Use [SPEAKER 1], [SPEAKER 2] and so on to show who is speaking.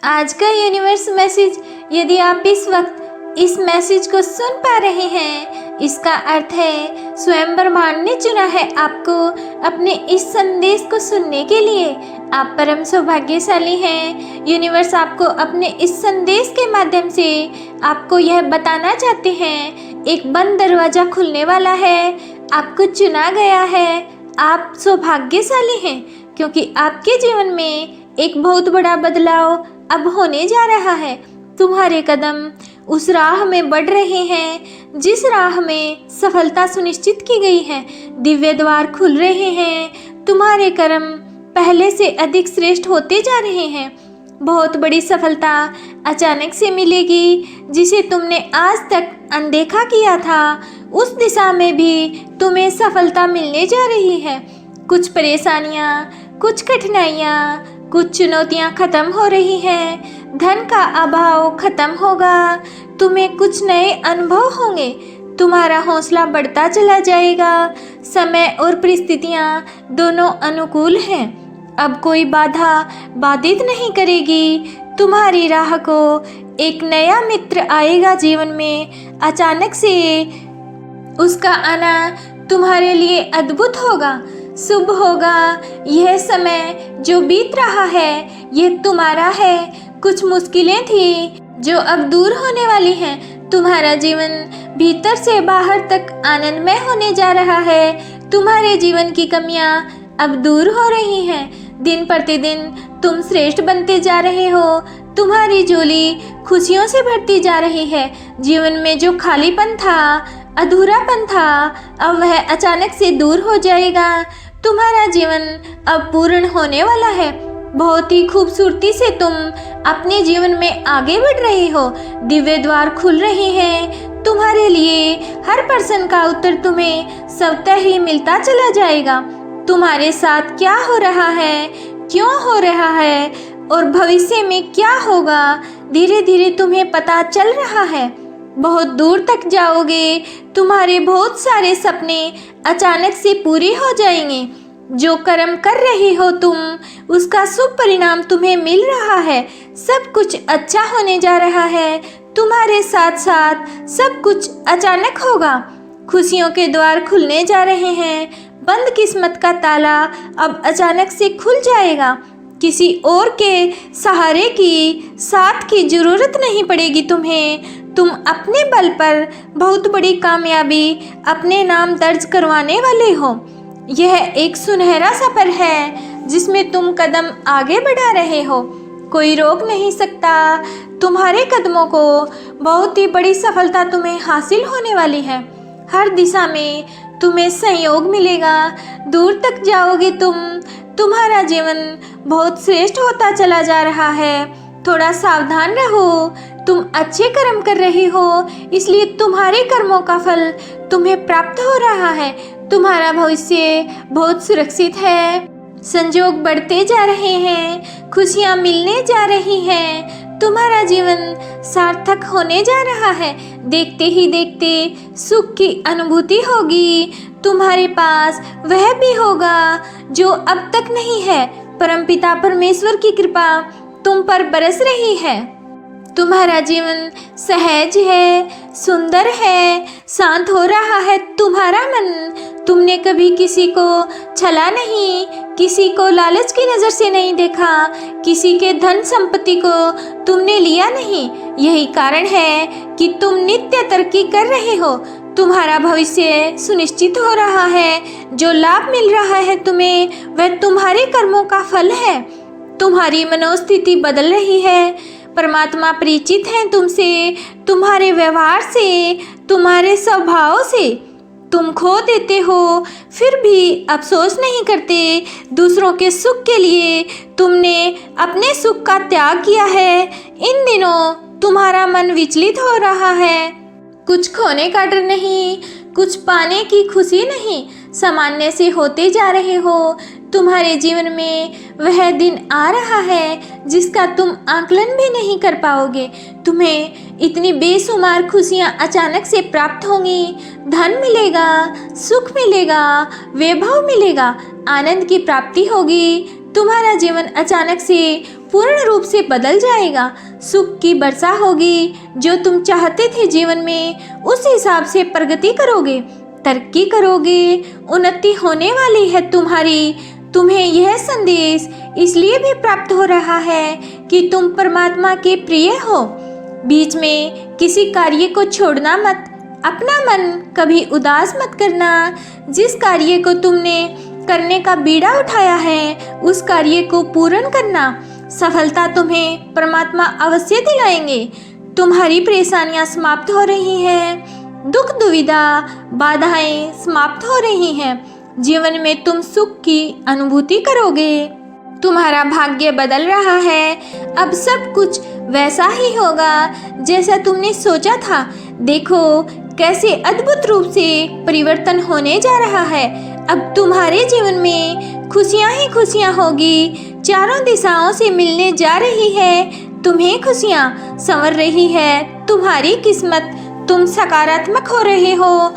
[SPEAKER 1] आज का universe message, यदि आप इस वक्त इस मैसेज को सुन पा रहे हैं, इसका अर्थ है स्वयं ब्रह्मांड ने चुना है आपको अपने इस संदेश को सुनने के लिए। आप परम सौभाग्यशाली हैं। यूनिवर्स आपको अपने इस संदेश के माध्यम से आपको यह बताना चाहते हैं, एक बंद दरवाजा खुलने वाला है, आपको चुना गया है। आप सौभाग्यशाली हैं क्योंकि आपके जीवन में एक बहुत बड़ा बदलाव अब होने जा रहा है। तुम्हारे कदम उस राह में बढ़ रहे हैं जिस राह में सफलता सुनिश्चित की गई है। दिव्य द्वार खुल रहे हैं, तुम्हारे कर्म पहले से अधिक श्रेष्ठ होते जा रहे हैं। बहुत बड़ी सफलता अचानक से मिलेगी, जिसे तुमने आज तक अनदेखा किया था उस दिशा में भी तुम्हें सफलता मिलने जा रही है। कुछ परेशानियाँ, कुछ कठिनाइयाँ, कुछ चुनौतियाँ खत्म हो रही हैं। धन का अभाव खत्म होगा, तुम्हें कुछ नए अनुभव होंगे, तुम्हारा हौसला बढ़ता चला जाएगा। समय और परिस्थितियाँ दोनों अनुकूल हैं। अब कोई बाधा बाधित नहीं करेगी। तुम्हारी राह को एक नया मित्र आएगा जीवन में। अचानक से उसका आना तुम्हारे लिए अद्भुत होगा, शुभ होगा। यह समय जो बीत रहा है ये तुम्हारा है। कुछ मुश्किलें थी जो अब दूर होने वाली हैं। तुम्हारा जीवन भीतर से बाहर तक आनंदमय होने जा रहा है। तुम्हारे जीवन की कमियां अब दूर हो रही हैं। दिन प्रतिदिन तुम श्रेष्ठ बनते जा रहे हो। तुम्हारी झोली खुशियों से भरती जा रही है। जीवन में जो खालीपन था, अधूरापन था, अब वह अचानक से दूर हो जाएगा। तुम्हारा जीवन अब पूर्ण होने वाला है। बहुत ही खूबसूरती से तुम अपने जीवन में आगे बढ़ रहे हो। दिव्य द्वार खुल रहे हैं तुम्हारे लिए। हर प्रश्न का उत्तर तुम्हें स्वतः ही मिलता चला जाएगा। तुम्हारे साथ क्या हो रहा है, क्यों हो रहा है और भविष्य में क्या होगा, धीरे धीरे तुम्हें पता चल रहा है। बहुत दूर तक जाओगे। तुम्हारे बहुत सारे सपने अचानक से पूरे हो जाएंगे। जो कर्म कर रही हो तुम, उसका शुभ परिणाम तुम्हें मिल रहा है। सब कुछ अच्छा होने जा रहा है। तुम्हारे साथ साथ सब कुछ अचानक होगा। खुशियों के द्वार खुलने जा रहे हैं। बंद किस्मत का ताला अब अचानक से खुल जाएगा। किसी और के सहारे की, साथ की जरूरत नहीं पड़ेगी तुम्हें। तुम अपने बल पर बहुत बड़ी कामयाबी अपने नाम दर्ज करवाने वाले हो। यह एक सुनहरा सफर है जिसमें तुम कदम आगे बढ़ा रहे हो। कोई रोक नहीं सकता तुम्हारे कदमों को। बहुत ही बड़ी सफलता तुम्हें हासिल होने वाली है। हर दिशा में तुम्हें सहयोग मिलेगा। दूर तक जाओगे तुम। तुम्हारा जीवन बहुत श्रेष्ठ होता चला जा रहा है। थोड़ा सावधान रहो। तुम अच्छे कर्म कर रहे हो, इसलिए तुम्हारे कर्मों का फल तुम्हें प्राप्त हो रहा है। तुम्हारा भविष्य बहुत सुरक्षित है। संयोग बढ़ते जा रहे हैं। खुशियाँ मिलने जा रही हैं। तुम्हारा जीवन सार्थक होने जा रहा है। देखते ही देखते सुख की अनुभूति होगी। तुम्हारे पास वह भी होगा जो अब तक नहीं है। परमपिता परमेश्वर की कृपा तुम पर बरस रही है। तुम्हारा जीवन सहज है, सुंदर है, शांत हो रहा है तुम्हारा मन। तुमने कभी किसी को छला नहीं, किसी को लालच की नज़र से नहीं देखा, किसी के धन संपत्ति को तुमने लिया नहीं। यही कारण है कि तुम नित्य तरक्की कर रहे हो। तुम्हारा भविष्य सुनिश्चित हो रहा है। जो लाभ मिल रहा है तुम्हें, वह तुम्हारे कर्मों का फल है। तुम्हारी मनोस्थिति बदल रही है। परमात्मा परिचित हैं तुमसे, तुम्हारे व्यवहार से, तुम्हारे स्वभाव से। तुम खो देते हो फिर भी अफसोस नहीं करते। दूसरों के सुख के लिए तुमने अपने सुख का त्याग किया है। इन दिनों तुम्हारा मन विचलित हो रहा है। कुछ खोने का डर नहीं, कुछ पाने की खुशी नहीं, सामान्य से होते जा रहे हो। तुम्हारे जीवन में वह दिन आ रहा है जिसका तुम आकलन भी नहीं कर पाओगे। तुम्हें इतनी बेशुमार खुशियाँ अचानक से प्राप्त होंगी। धन मिलेगा, सुख मिलेगा, वैभव मिलेगा, आनंद की प्राप्ति होगी। तुम्हारा जीवन अचानक से पूर्ण रूप से बदल जाएगा। सुख की वर्षा होगी। जो तुम चाहते थे जीवन में, उस हिसाब से प्रगति करोगे, तरक्की करोगे, उन्नति होने वाली है तुम्हारी। तुम्हें यह संदेश इसलिए भी प्राप्त हो रहा है कि तुम परमात्मा के प्रिय हो। बीच में किसी कार्य को छोड़ना मत। अपना मन कभी उदास मत करना। जिस कार्य को तुमने करने का बीड़ा उठाया है, उस कार्य को पूर्ण करना। सफलता तुम्हें परमात्मा अवश्य दिलाएंगे। तुम्हारी परेशानियां समाप्त हो रही हैं। दुख दुविधा बाधाएं समाप्त हो रही हैं। जीवन में तुम सुख की अनुभूति करोगे। तुम्हारा भाग्य बदल रहा है। अब सब कुछ वैसा ही होगा जैसा तुमने सोचा था। देखो कैसे अद्भुत रूप से परिवर्तन होने जा रहा है। अब तुम्हारे जीवन में खुशियां ही खुशियां होगी। चारों दिशाओं से मिलने जा रही है। तुम्हें खुशियां संवर रही है। तुम्हारी किस्मत, तुम सकारात्मक हो रहे हो।